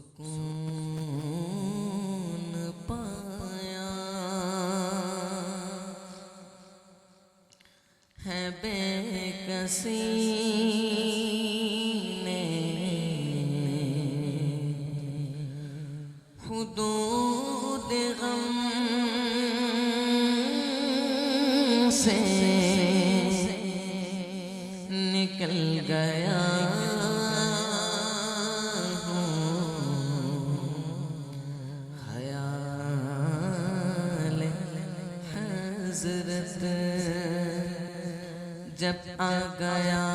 सुकून पाया है बेकसी ने हुदूद गम से निकल गया हज़रत जब आ गया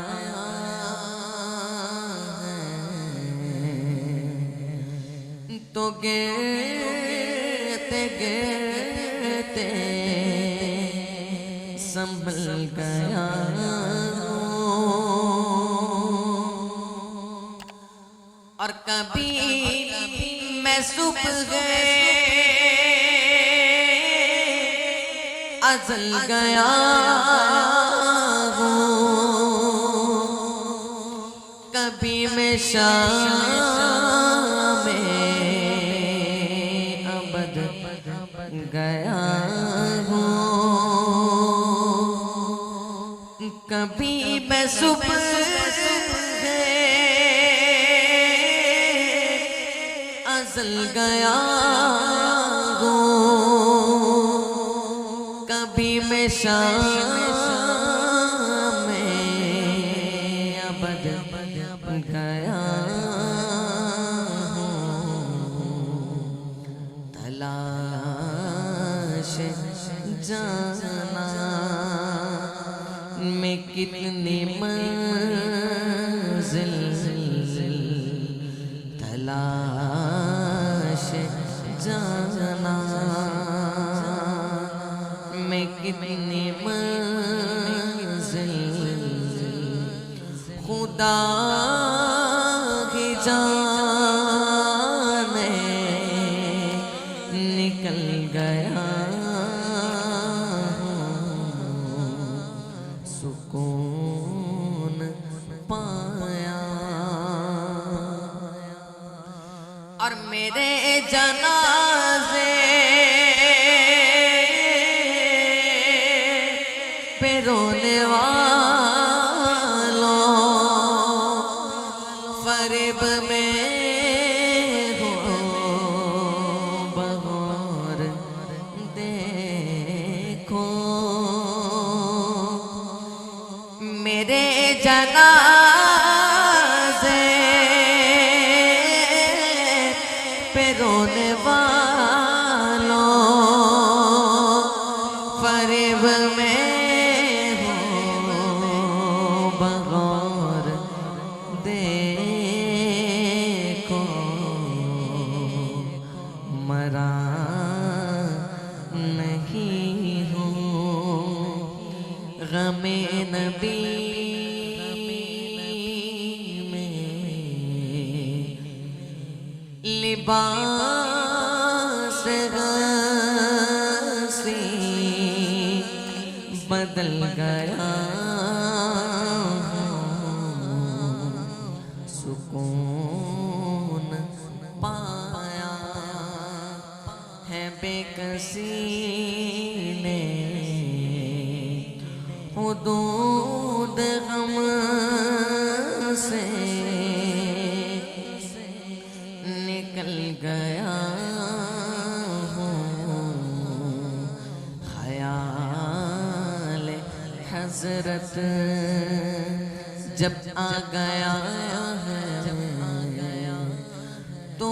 तो गिरते गिरते संभल गया और कभी मैं सुबह अज़ल गया हूँ, कभी मैं शाम में अबद गया हूँ, कभी मैं सुबह अज़ल गया हूँ, कभी मैं शाम में अबद गया हूँ। तलाश जाना में कितनी मंजिल, तलाश जाना में कितनी मंजिल, खुदा की जाने निकल गया सुकून पाया और मेरे जनाज़े पे रोने वालों फरेब में हो बगौर देखो, मेरे जनाज़े पे रोने वालों फरेब में बगौर देखो, मरा नहीं हूँ गमे नबी में, लिबास हंसी बदल गया, सुकून पाया है बेकसी ने हुदूद गम से निकल गया हूँ। ख्याल हज़रत जब आ गया है तो